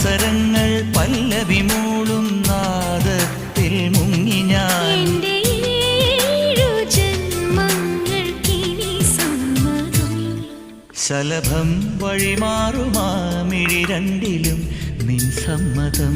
അവസരങ്ങൾ പല്ലവി മൂളും നാദത്തിൽ മുങ്ങി ഞാൻ. ശലഭം വഴിമാറുമാമിഴി രണ്ടിലും നിൻ സമ്മതം.